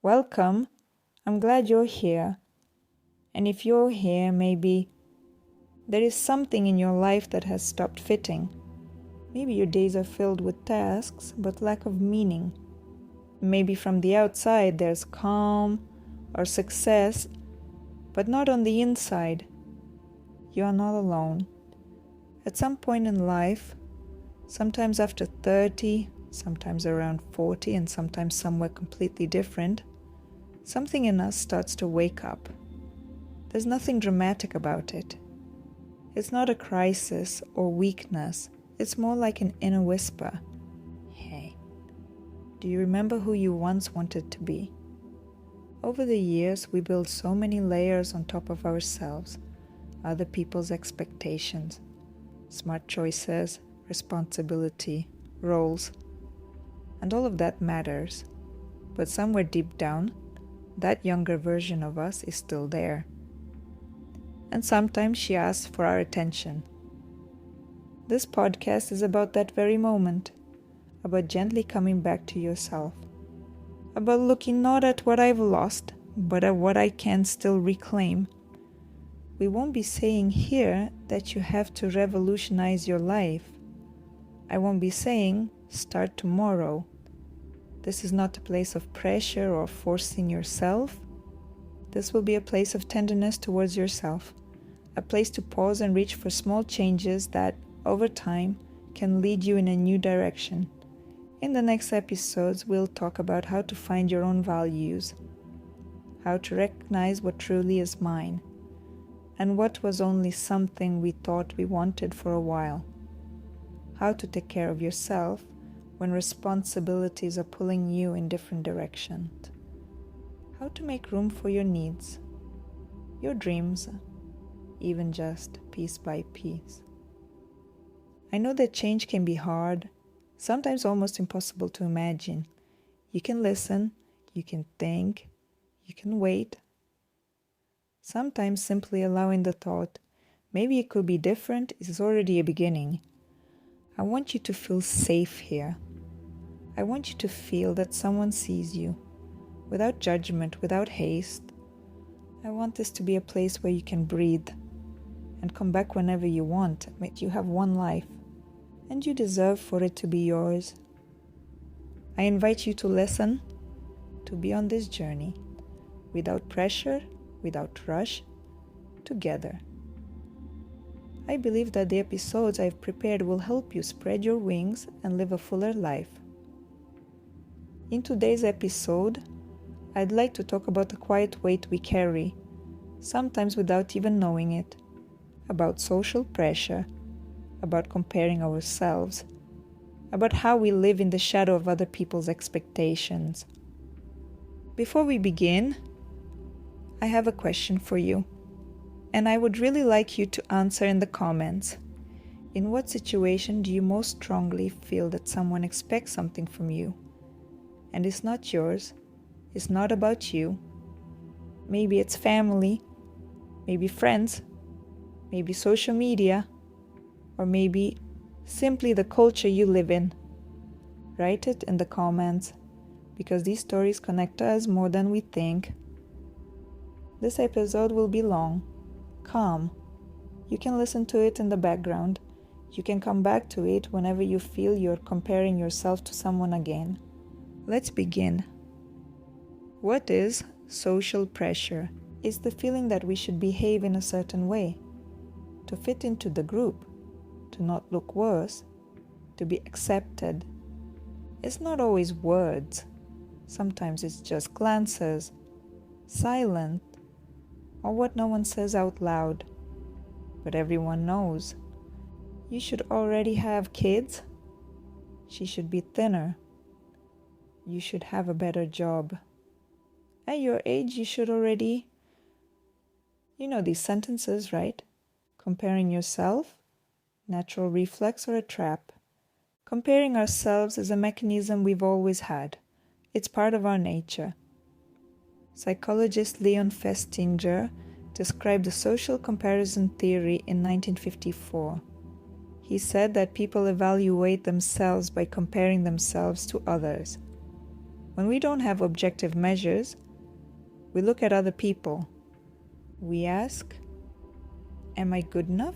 Welcome. I'm glad you're here. And if you're here, maybe there is something in your life that has stopped fitting. Maybe your days are filled with tasks, but lack of meaning. Maybe from the outside there's calm or success, but not on the inside. You are not alone. At some point in life, sometimes after 30, sometimes around 40, and sometimes somewhere completely different, something in us starts to wake up. There's nothing dramatic about it. It's not a crisis or weakness. It's more like an inner whisper. Hey, do you remember who you once wanted to be? Over the years, we build so many layers on top of ourselves, other people's expectations, smart choices, responsibility, roles. And all of that matters. But somewhere deep down, that younger version of us is still there. And sometimes she asks for our attention. This podcast is about that very moment, about gently coming back to yourself, about looking not at what I've lost, but at what I can still reclaim. We won't be saying here that you have to revolutionize your life. I won't be saying start tomorrow. This is not a place of pressure or forcing yourself. This will be a place of tenderness towards yourself, a place to pause and reach for small changes that, over time, can lead you in a new direction. In the next episodes, we'll talk about how to find your own values, how to recognize what truly is mine, and what was only something we thought we wanted for a while, how to take care of yourself when responsibilities are pulling you in different directions, how to make room for your needs, your dreams, even just piece by piece. I know that change can be hard, sometimes almost impossible to imagine. You can listen, you can think, you can wait. Sometimes simply allowing the thought, maybe it could be different, is already a beginning. I want you to feel safe here. I want you to feel that someone sees you, without judgment, without haste. I want this to be a place where you can breathe and come back whenever you want. You have one life, and you deserve for it to be yours. I invite you to listen, to be on this journey, without pressure, without rush, together. I believe that the episodes I've prepared will help you spread your wings and live a fuller life. In today's episode, I'd like to talk about the quiet weight we carry, sometimes without even knowing it, about social pressure, about comparing ourselves, about how we live in the shadow of other people's expectations. Before we begin, I have a question for you, and I would really like you to answer in the comments. In what situation do you most strongly feel that someone expects something from you? And it's not yours, it's not about you. Maybe it's family, maybe friends, maybe social media, or maybe simply the culture you live in. Write it in the comments, because these stories connect us more than we think. This episode will be long, calm. You can listen to it in the background. You can come back to it whenever you feel you're comparing yourself to someone again. Let's begin. What is social pressure? It's the feeling that we should behave in a certain way, to fit into the group, to not look worse, to be accepted. It's not always words. Sometimes it's just glances, silent, or what no one says out loud. But everyone knows. You should already have kids. She should be thinner. You should have a better job. At your age, you should already... You know these sentences, right? Comparing yourself, natural reflex or a trap. Comparing ourselves is a mechanism we've always had. It's part of our nature. Psychologist Leon Festinger described the social comparison theory in 1954. He said that people evaluate themselves by comparing themselves to others. When we don't have objective measures, we look at other people. We ask, am I good enough?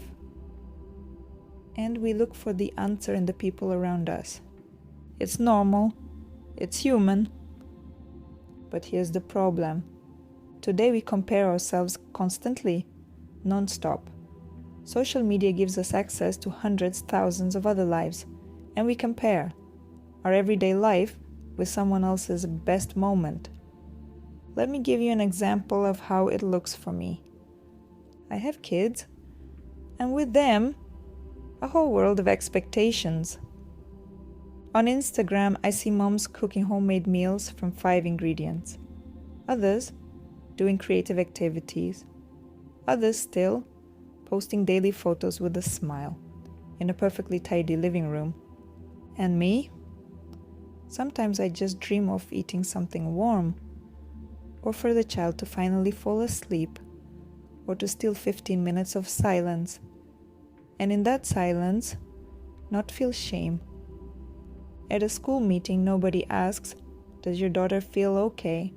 And we look for the answer in the people around us. It's normal. It's human. But here's the problem. Today we compare ourselves constantly, non-stop. Social media gives us access to hundreds, thousands of other lives, and we compare our everyday life with someone else's best moment. Let me give you an example of how it looks for me. I have kids, and with them, a whole world of expectations. On Instagram, I see moms cooking homemade meals from 5 ingredients. Others doing creative activities. Others still posting daily photos with a smile in a perfectly tidy living room. And me? Sometimes I just dream of eating something warm, or for the child to finally fall asleep, or to steal 15 minutes of silence, and in that silence, not feel shame. At a school meeting, nobody asks, does your daughter feel okay?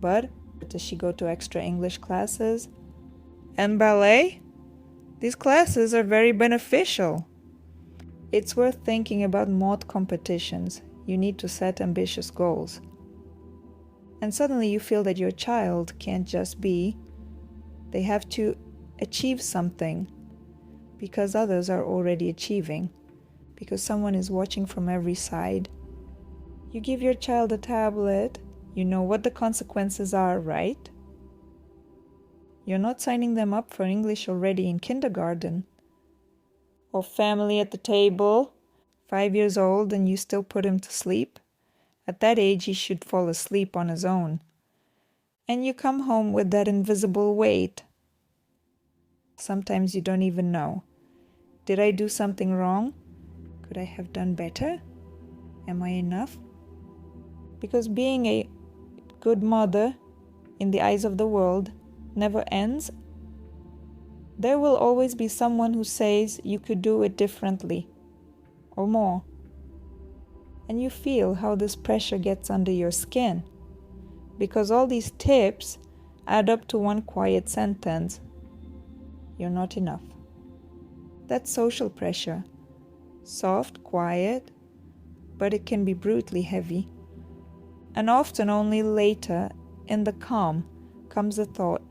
But, does she go to extra English classes? And ballet? These classes are very beneficial. It's worth thinking about mod competitions. You need to set ambitious goals. And suddenly you feel that your child can't just be. They have to achieve something because others are already achieving, because someone is watching from every side. You give your child a tablet, you know what the consequences are, right? You're not signing them up for English already in kindergarten. Or family at the table, 5 years old and you still put him to sleep. At that age, he should fall asleep on his own. And you come home with that invisible weight. Sometimes you don't even know. Did I do something wrong? Could I have done better? Am I enough? Because being a good mother in the eyes of the world never ends. There will always be someone who says you could do it differently or more. And you feel how this pressure gets under your skin, because all these tips add up to one quiet sentence: you're not enough. That's social pressure. Soft, quiet, but it can be brutally heavy. And often only later, in the calm, comes a thought.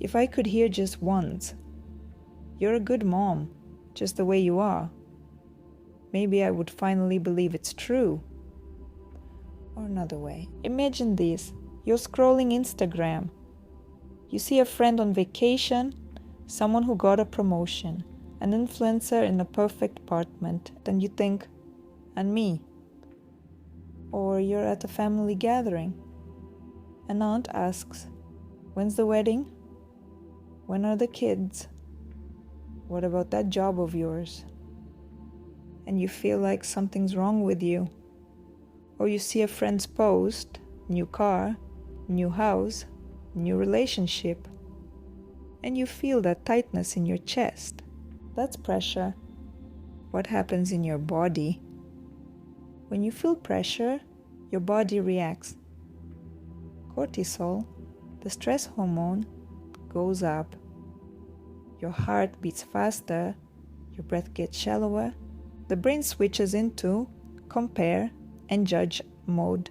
If I could hear just once, you're a good mom, just the way you are, maybe I would finally believe it's true. Or another way. Imagine this. You're scrolling Instagram. You see a friend on vacation, someone who got a promotion, an influencer in a perfect apartment, and you think, and me? Or you're at a family gathering. An aunt asks, when's the wedding? When are the kids? What about that job of yours? And you feel like something's wrong with you. Or you see a friend's post, new car, new house, new relationship, and you feel that tightness in your chest. That's pressure. What happens in your body? When you feel pressure, your body reacts. Cortisol, the stress hormone, goes up. Your heart beats faster, your breath gets shallower. The brain switches into compare and judge mode.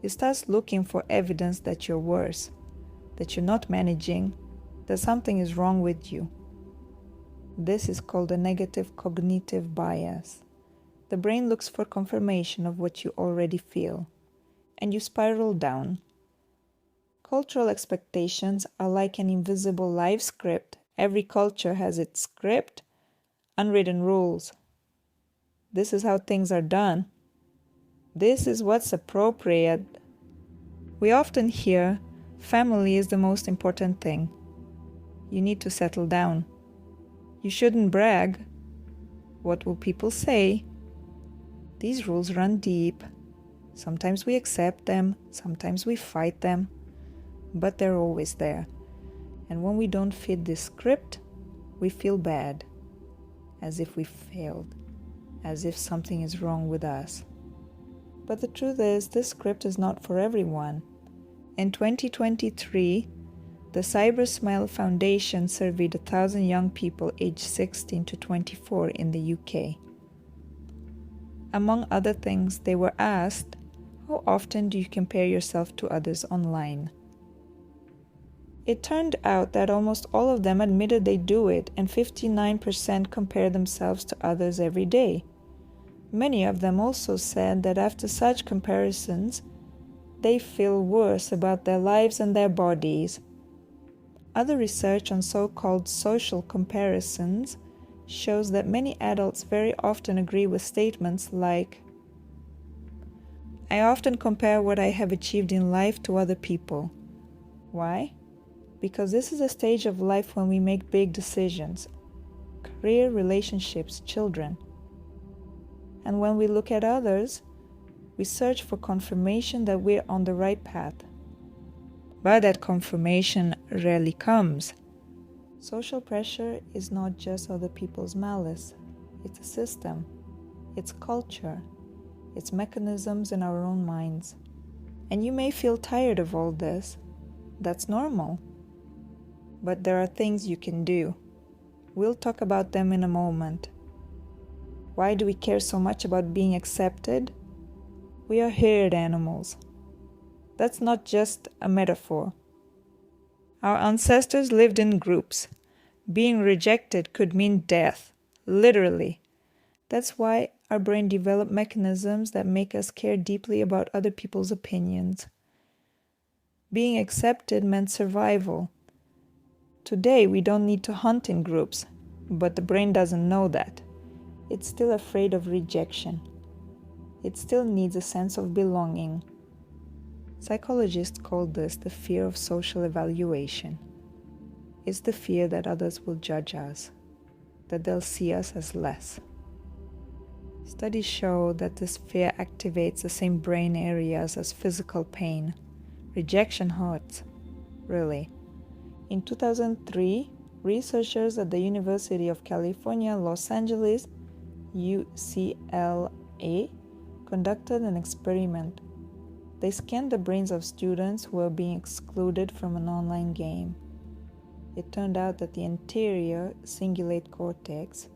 It starts looking for evidence that you're worse, that you're not managing, that something is wrong with you. This is called a negative cognitive bias. The brain looks for confirmation of what you already feel, and you spiral down. Cultural expectations are like an invisible life script. Every culture has its script, unwritten rules. This is how things are done. This is what's appropriate. We often hear, family is the most important thing. You need to settle down. You shouldn't brag. What will people say? These rules run deep. Sometimes we accept them, sometimes we fight them, but they're always there. And when we don't fit this script, we feel bad, as if we failed, as if something is wrong with us. But the truth is, this script is not for everyone. In 2023, the CyberSmile Foundation surveyed 1,000 young people aged 16 to 24 in the UK. Among other things, they were asked, how often do you compare yourself to others online? It turned out that almost all of them admitted they do it, and 59% compare themselves to others every day. Many of them also said that after such comparisons, they feel worse about their lives and their bodies. Other research on so-called social comparisons shows that many adults very often agree with statements like, I often compare what I have achieved in life to other people. Why? Because this is a stage of life when we make big decisions, career, relationships, children. And when we look at others, we search for confirmation that we're on the right path. But that confirmation rarely comes. Social pressure is not just other people's malice. It's a system. It's culture. It's mechanisms in our own minds. And you may feel tired of all this. That's normal. But there are things you can do. We'll talk about them in a moment. Why do we care so much about being accepted? We are herd animals. That's not just a metaphor. Our ancestors lived in groups. Being rejected could mean death, literally. That's why our brain developed mechanisms that make us care deeply about other people's opinions. Being accepted meant survival. Today, we don't need to hunt in groups, but the brain doesn't know that. It's still afraid of rejection. It still needs a sense of belonging. Psychologists call this the fear of social evaluation. It's the fear that others will judge us, that they'll see us as less. Studies show that this fear activates the same brain areas as physical pain. Rejection hurts, really. In 2003, researchers at the University of California, Los Angeles, UCLA, conducted an experiment. They scanned the brains of students who were being excluded from an online game. It turned out that the anterior cingulate cortex,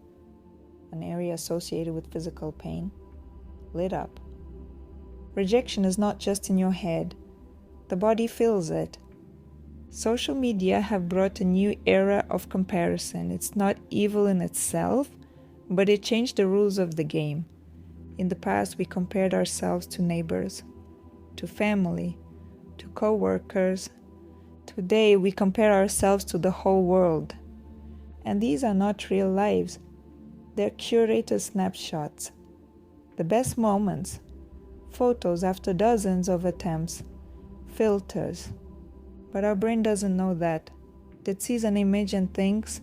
an area associated with physical pain, lit up. Rejection is not just in your head. The body feels it. Social media have brought a new era of comparison. It's not evil in itself, but it changed the rules of the game. In the past, we compared ourselves to neighbors, to family, to co-workers. Today, we compare ourselves to the whole world. And these are not real lives. They're curated snapshots. The best moments, photos after dozens of attempts, filters. But our brain doesn't know that. It sees an image and thinks,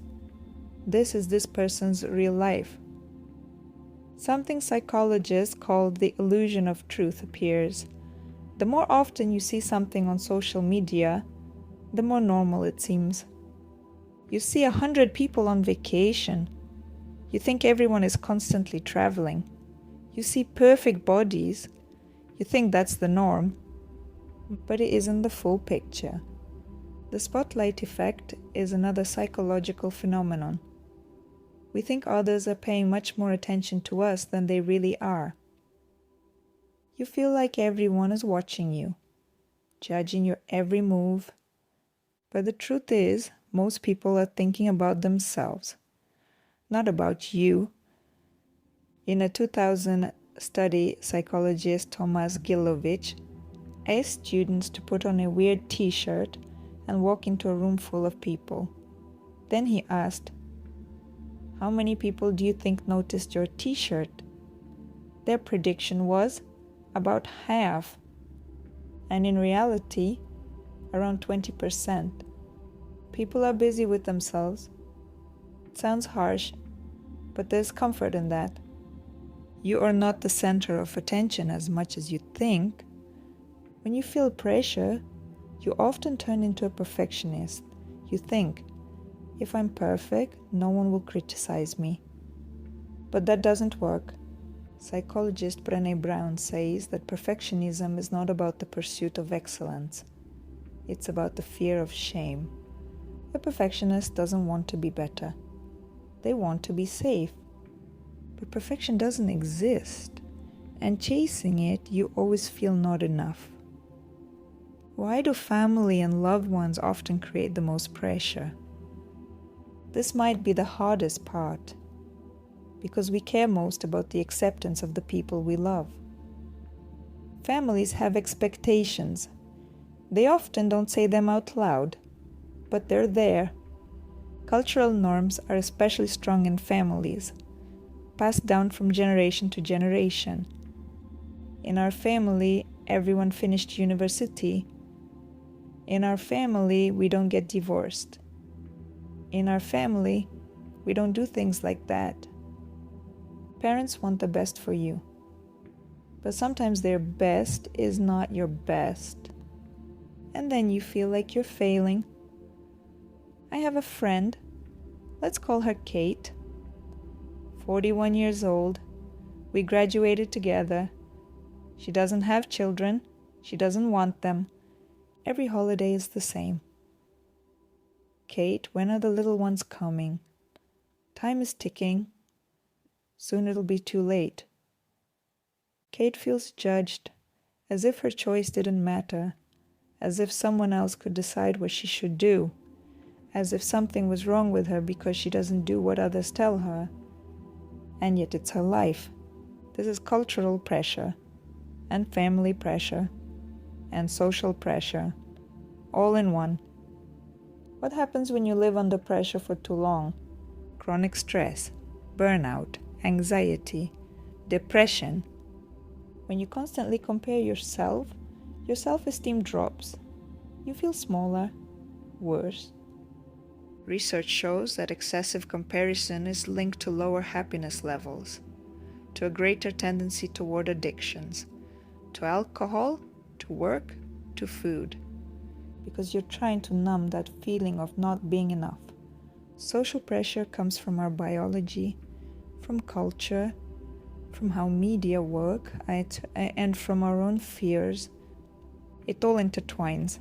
this is this person's real life. Something psychologists call the illusion of truth appears. The more often you see something on social media, the more normal it seems. You see 100 people on vacation. You think everyone is constantly traveling. You see perfect bodies. You think that's the norm. But it isn't the full picture. The spotlight effect is another psychological phenomenon. We think others are paying much more attention to us than they really are. You feel like everyone is watching you, judging your every move. But the truth is, most people are thinking about themselves, not about you. In a 2000 study, psychologist Thomas Gilovich asked students to put on a weird t-shirt and walk into a room full of people. Then he asked, how many people do you think noticed your t-shirt? Their prediction was about half, and in reality, around 20%. People are busy with themselves. It sounds harsh, but there's comfort in that. You are not the center of attention as much as you think. When you feel pressure, you often turn into a perfectionist. You think, if I'm perfect, no one will criticize me. But that doesn't work. Psychologist Brené Brown says that perfectionism is not about the pursuit of excellence. It's about the fear of shame. A perfectionist doesn't want to be better. They want to be safe. But perfection doesn't exist, and chasing it, you always feel not enough. Why do family and loved ones often create the most pressure? This might be the hardest part, because we care most about the acceptance of the people we love. Families have expectations. They often don't say them out loud, but they're there. Cultural norms are especially strong in families, passed down from generation to generation. In our family, everyone finished university. In our family, we don't get divorced. In our family, we don't do things like that. Parents want the best for you, but sometimes their best is not your best. And then you feel like you're failing. I have a friend, let's call her Kate, 41 years old. We graduated together. She doesn't have children. She doesn't want them. Every holiday is the same. Kate, when are the little ones coming? Time is ticking. Soon it'll be too late. Kate feels judged, as if her choice didn't matter, as if someone else could decide what she should do, as if something was wrong with her because she doesn't do what others tell her. And yet it's her life. This is cultural pressure, and family pressure, and social pressure, all in one. What happens when you live under pressure for too long? Chronic stress, burnout, anxiety, depression. When you constantly compare yourself, your self-esteem drops. You feel smaller, worse. Research shows that excessive comparison is linked to lower happiness levels, to a greater tendency toward addictions, to alcohol, to work, to food, because you're trying to numb that feeling of not being enough. Social pressure comes from our biology, from culture, from how media work, and from our own fears. It all intertwines.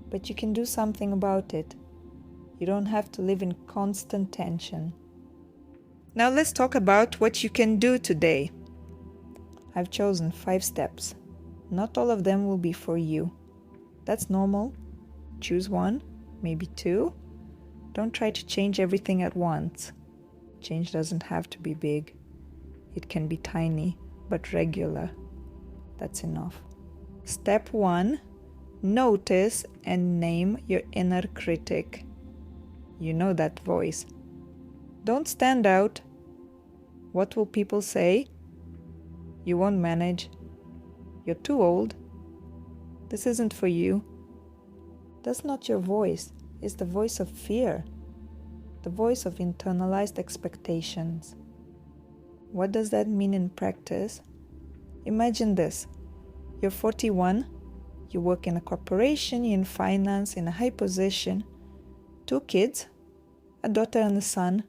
But you can do something about it. You don't have to live in constant tension. Now let's talk about what you can do today. I've chosen 5 steps. Not all of them will be for you. That's normal. Choose 1, maybe 2. Don't try to change everything at once. Change doesn't have to be big. It can be tiny, but regular. That's enough. Step 1, notice and name your inner critic. You know that voice. Don't stand out. What will people say? You won't manage. You're too old. This isn't for you. That's not your voice. It's the voice of fear. The voice of internalized expectations. What does that mean in practice? Imagine this. You're 41. You work in a corporation, you're in finance, in a high position. 2 kids, a daughter and a son.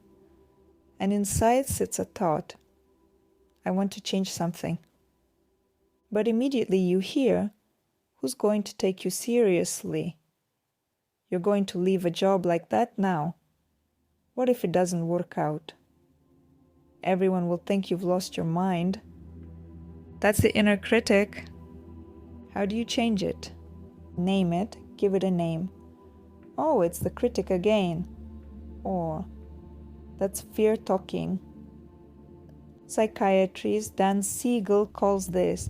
And inside sits a thought. I want to change something. But immediately you hear, who's going to take you seriously? You're going to leave a job like that now. What if it doesn't work out? Everyone will think you've lost your mind. That's the inner critic. How do you change it? Name it, give it a name. Oh, it's the critic again. Or, that's fear talking. Psychiatrist Dan Siegel calls this,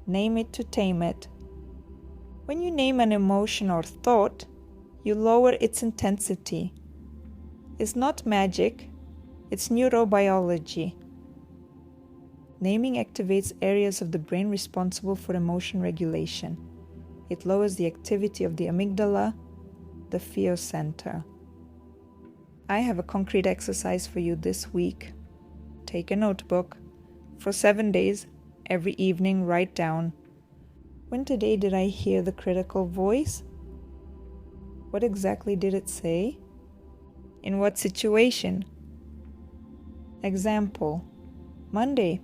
name it to tame it. When you name an emotion or thought, you lower its intensity. It's not magic, it's neurobiology. Naming activates areas of the brain responsible for emotion regulation. It lowers the activity of the amygdala, the fear center. I have a concrete exercise for you this week. Take a notebook. For 7 days, every evening write down, when today did I hear the critical voice? What exactly did it say? In what situation? Example, Monday,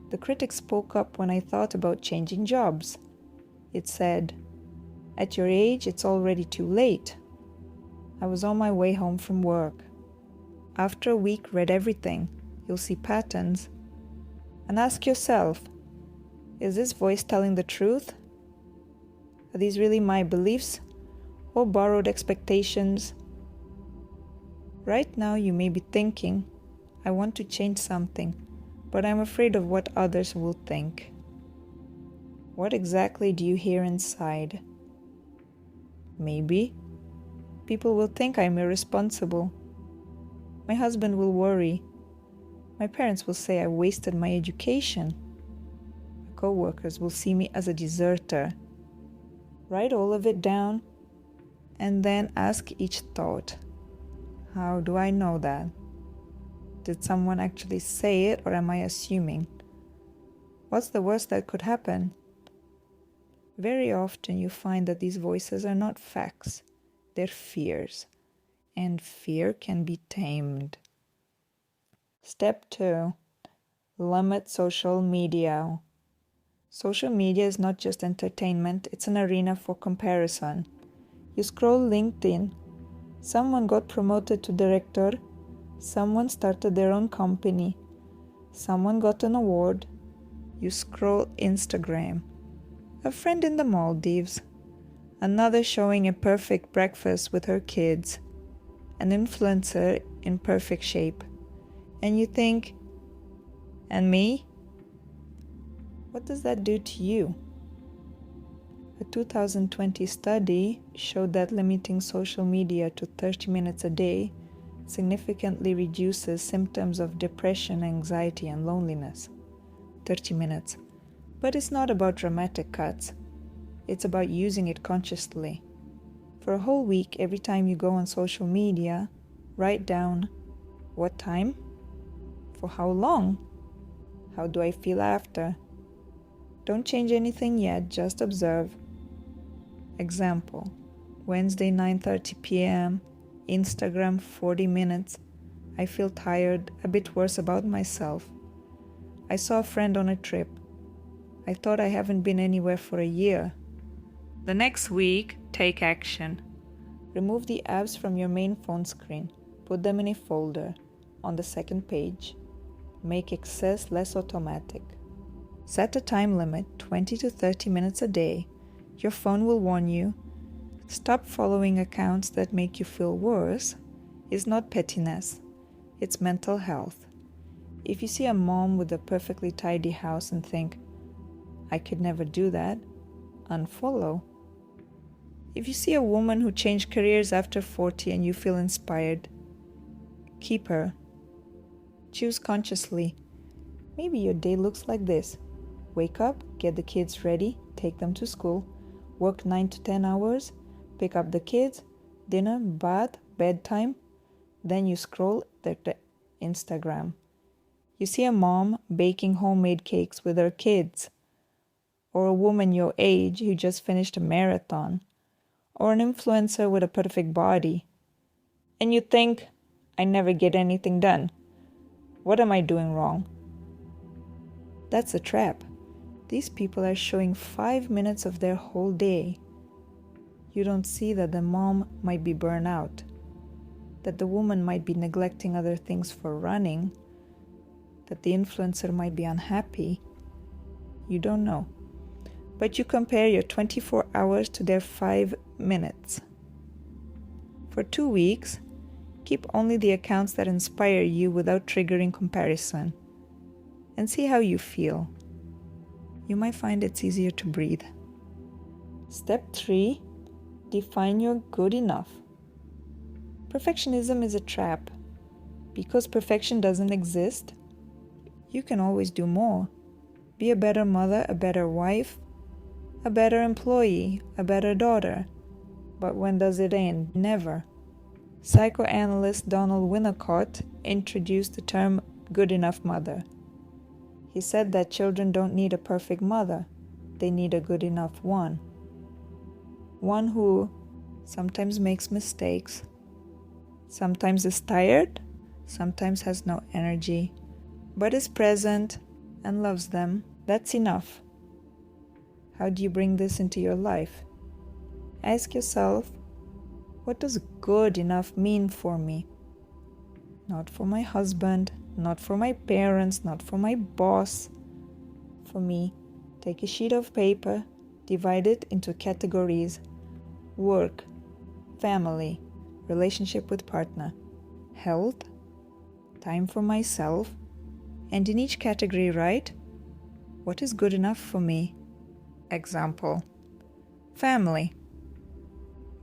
The critic spoke up when I thought about changing jobs. It said, "At your age, it's already too late." I was on my way home from work. After a week, read everything. You'll see patterns. And ask yourself, is this voice telling the truth? Are these really my beliefs or borrowed expectations? Right now you may be thinking, I want to change something, but I'm afraid of what others will think. What exactly do you hear inside? Maybe people will think I'm irresponsible. My husband will worry. My parents will say I wasted my education. My co-workers will see me as a deserter. Write all of it down and then ask each thought, how do I know that? Did someone actually say it, or am I assuming? What's the worst that could happen? Very often you find that these voices are not facts, they're fears, and fear can be tamed. Step 2. Limit social media. Social media is not just entertainment, it's an arena for comparison. You scroll LinkedIn, someone got promoted to director, someone started their own company, someone got an award. You scroll Instagram, a friend in the Maldives, another showing a perfect breakfast with her kids, an influencer in perfect shape. And you think, and me? What does that do to you? A 2020 study showed that limiting social media to 30 minutes a day significantly reduces symptoms of depression, anxiety, and loneliness. 30 minutes. But it's not about dramatic cuts. It's about using it consciously. For a whole week, every time you go on social media, write down, what time? For how long? How do I feel after? Don't change anything yet, just observe. Example, Wednesday 9:30 p.m., Instagram 40 minutes. I feel tired, a bit worse about myself. I saw a friend on a trip. I thought I haven't been anywhere for a year. The next week, take action. Remove the apps from your main phone screen. Put them in a folder on the second page. Make access less automatic. Set a time limit, 20 to 30 minutes a day. Your phone will warn you. Stop following accounts that make you feel worse. It's not pettiness. It's mental health. If you see a mom with a perfectly tidy house and think, I could never do that, unfollow. If you see a woman who changed careers after 40 and you feel inspired, keep her. Choose consciously. Maybe your day looks like this. Wake up, get the kids ready, take them to school, work 9 to 10 hours, pick up the kids, dinner, bath, bedtime, then you scroll the Instagram. You see a mom baking homemade cakes with her kids, or a woman your age who just finished a marathon, or an influencer with a perfect body. And you think, I never get anything done. What am I doing wrong? That's a trap. These people are showing 5 minutes of their whole day. You don't see that the mom might be burned out, that the woman might be neglecting other things for running, that the influencer might be unhappy. You don't know. But you compare your 24 hours to their 5 minutes. For 2 weeks, keep only the accounts that inspire you without triggering comparison, and see how you feel. You might find it's easier to breathe. Step 3. Define your good enough. Perfectionism is a trap. Because perfection doesn't exist, you can always do more. Be a better mother, a better wife, a better employee, a better daughter. But when does it end? Never. Psychoanalyst Donald Winnicott introduced the term good enough mother. He said that children don't need a perfect mother, they need a good enough one. One who sometimes makes mistakes, sometimes is tired, sometimes has no energy, but is present and loves them, that's enough. How do you bring this into your life? Ask yourself, what does good enough mean for me? Not for my husband, not for my parents, not for my boss. For me, take a sheet of paper, divide it into categories: work, family, relationship with partner, health, time for myself, and in each category write, what is good enough for me? Example, family.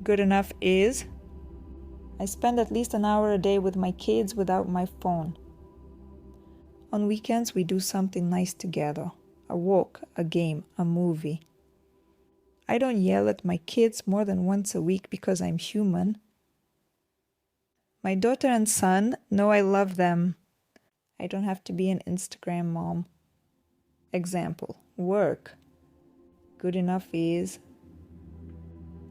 Good enough is, I spend at least an hour a day with my kids without my phone. On weekends we do something nice together, a walk, a game, a movie. I don't yell at my kids more than once a week because I'm human. My daughter and son know I love them. I don't have to be an Instagram mom. Example, work. Good enough is,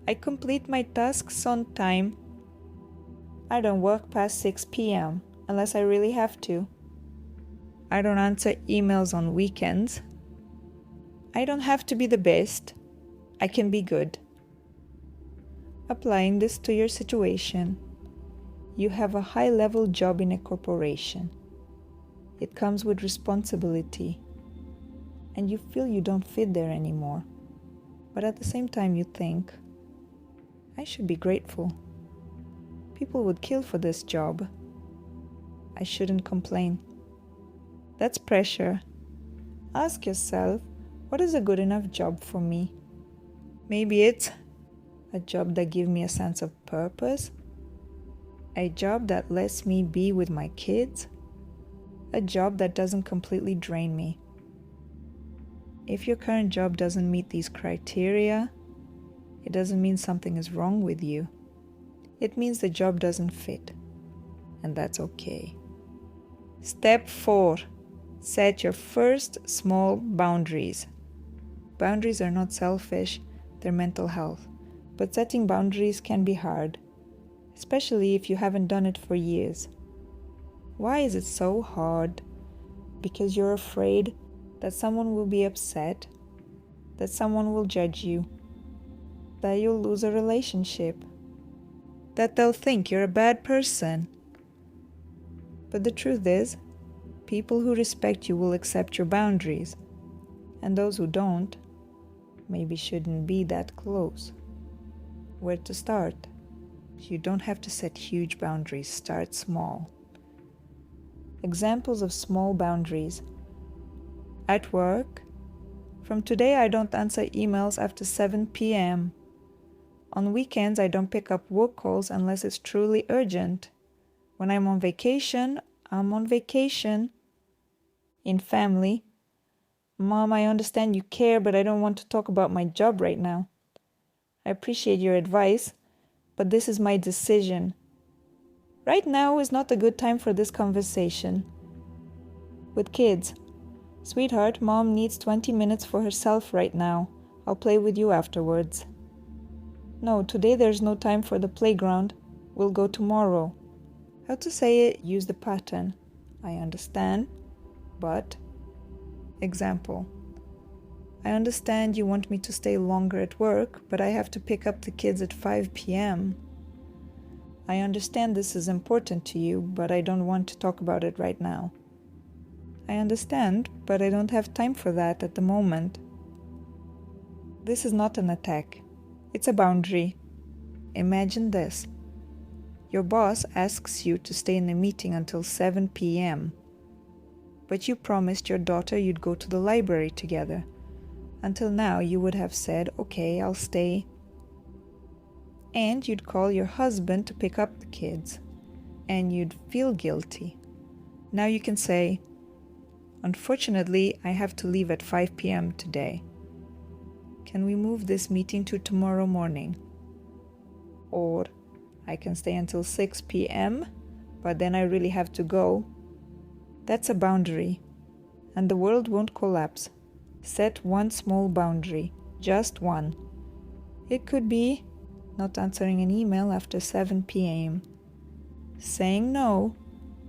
I complete my tasks on time. I don't work past 6 p.m. unless I really have to. I don't answer emails on weekends. I don't have to be the best. I can be good. Applying this to your situation, you have a high-level job in a corporation. It comes with responsibility, and you feel you don't fit there anymore. But at the same time you think, I should be grateful. People would kill for this job. I shouldn't complain. That's pressure. Ask yourself, what is a good enough job for me? Maybe it's a job that gives me a sense of purpose, a job that lets me be with my kids, a job that doesn't completely drain me. If your current job doesn't meet these criteria, it doesn't mean something is wrong with you. It means the job doesn't fit, and that's okay. Step 4. Set your first small boundaries. Boundaries are not selfish, they're mental health. But setting boundaries can be hard, especially if you haven't done it for years. Why is it so hard? Because you're afraid that someone will be upset, that someone will judge you, that you'll lose a relationship, that they'll think you're a bad person. But the truth is, people who respect you will accept your boundaries, and those who don't maybe shouldn't be that close. Where to start? You don't have to set huge boundaries, start small. Examples of small boundaries. At work, from today I don't answer emails after 7 p.m. On weekends I don't pick up work calls unless it's truly urgent. When I'm on vacation, I'm on vacation. In family, Mom, I understand you care, but I don't want to talk about my job right now. I appreciate your advice, but this is my decision. Right now is not a good time for this conversation. With kids, sweetheart, Mom needs 20 minutes for herself right now. I'll play with you afterwards. No, today there's no time for the playground. We'll go tomorrow. How to say it? Use the pattern. I understand, but... Example. I understand you want me to stay longer at work, but I have to pick up the kids at 5 p.m. I understand this is important to you, but I don't want to talk about it right now. I understand, but I don't have time for that at the moment. This is not an attack. It's a boundary. Imagine this. Your boss asks you to stay in a meeting until 7 p.m. But you promised your daughter you'd go to the library together. Until now, you would have said, okay, I'll stay. And you'd call your husband to pick up the kids. And you'd feel guilty. Now you can say, unfortunately, I have to leave at 5 p.m. today. Can we move this meeting to tomorrow morning? Or, I can stay until 6 p.m., but then I really have to go. That's a boundary, and the world won't collapse. Set one small boundary, just one. It could be not answering an email after 7 p.m., saying no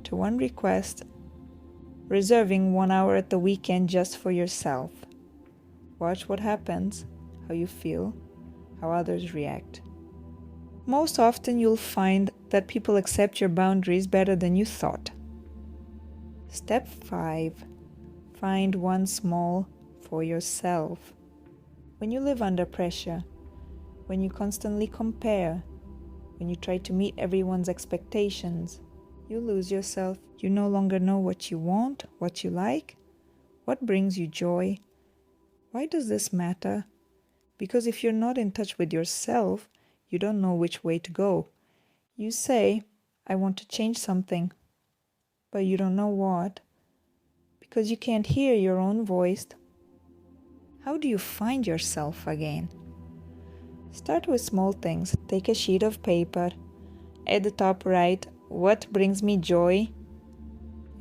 to one request, Reserving 1 hour at the weekend just for yourself. Watch what happens, how you feel, how others react. Most often you'll find that people accept your boundaries better than you thought. Step 5. Find one small for yourself. When you live under pressure, when you constantly compare, when you try to meet everyone's expectations, you lose yourself. You no longer know what you want, what you like, what brings you joy. Why does this matter? Because if you're not in touch with yourself, you don't know which way to go. You say, I want to change something, but you don't know what, because you can't hear your own voice. How do you find yourself again? Start with small things. Take a sheet of paper. At the top write, what brings me joy?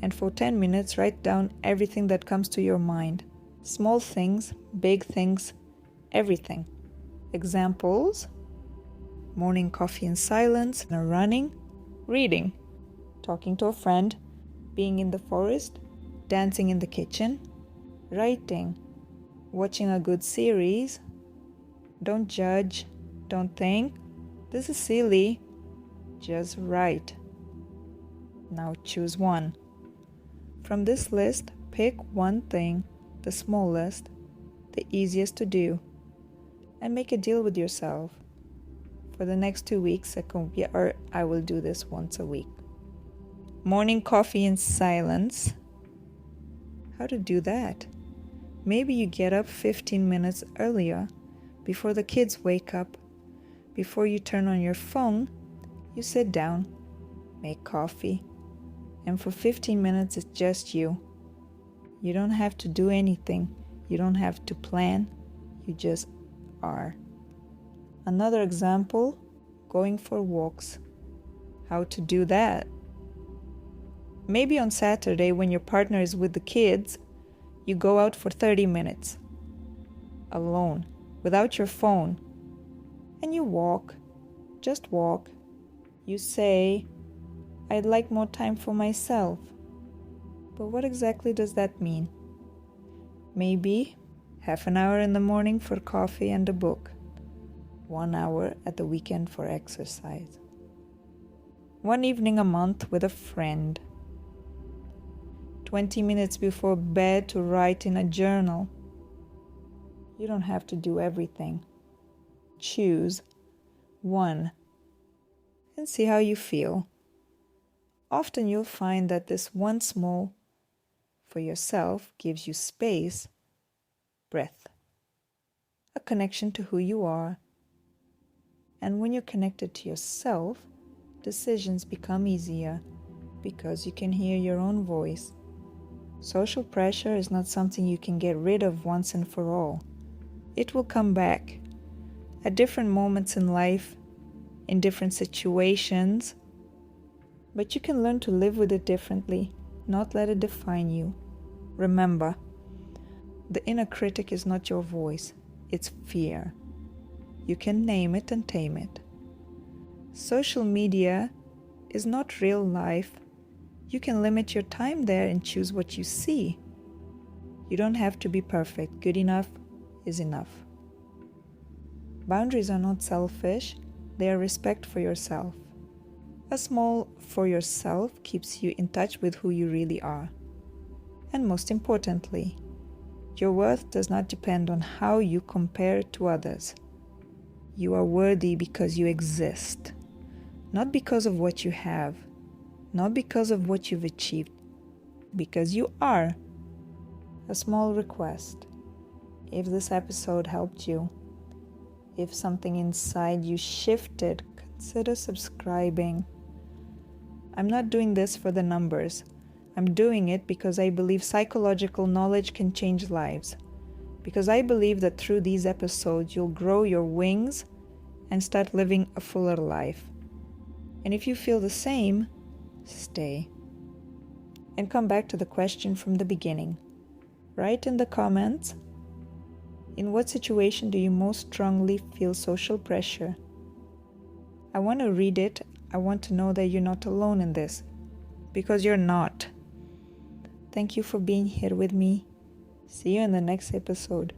And for 10 minutes write down everything that comes to your mind. Small things, big things, everything. Examples: morning coffee in silence, running, reading, talking to a friend, being in the forest, dancing in the kitchen, writing, watching a good series. Don't judge, don't think, this is silly, just write. Now choose one. From this list, pick one thing, the smallest, the easiest to do, and make a deal with yourself. For the next 2 weeks, I will do this once a week. Morning coffee in silence. How to do that? Maybe you get up 15 minutes earlier, before the kids wake up. Before you turn on your phone, you sit down, make coffee, and for 15 minutes it's just you. You don't have to do anything. You don't have to plan. You just are. Another example, going for walks. How to do that? Maybe on Saturday, when your partner is with the kids, you go out for 30 minutes, alone, without your phone, and you walk, just walk. You say, I'd like more time for myself. But what exactly does that mean? Maybe half an hour in the morning for coffee and a book. 1 hour at the weekend for exercise. 1 evening a month with a friend. 20 minutes before bed to write in a journal. You don't have to do everything. Choose one and see how you feel. Often you'll find that this one small for yourself gives you space, breath, a connection to who you are. And when you're connected to yourself, decisions become easier because you can hear your own voice. Social pressure is not something you can get rid of once and for all. It will come back at different moments in life, in different situations, but you can learn to live with it differently, not let it define you. Remember, the inner critic is not your voice, it's fear. You can name it and tame it. Social media is not real life. You can limit your time there and choose what you see. You don't have to be perfect. Good enough is enough. Boundaries are not selfish. They are respect for yourself. A small for yourself keeps you in touch with who you really are. And most importantly, your worth does not depend on how you compare to others. You are worthy because you exist, not because of what you have, not because of what you've achieved, because you are. A small request. If this episode helped you, if something inside you shifted, consider subscribing. I'm not doing this for the numbers. I'm doing it because I believe psychological knowledge can change lives. Because I believe that through these episodes you'll grow your wings and start living a fuller life. And if you feel the same, stay. And come back to the question from the beginning. Write in the comments, in what situation do you most strongly feel social pressure? I want to read it. I want to know that you're not alone in this, because you're not. Thank you for being here with me. See you in the next episode.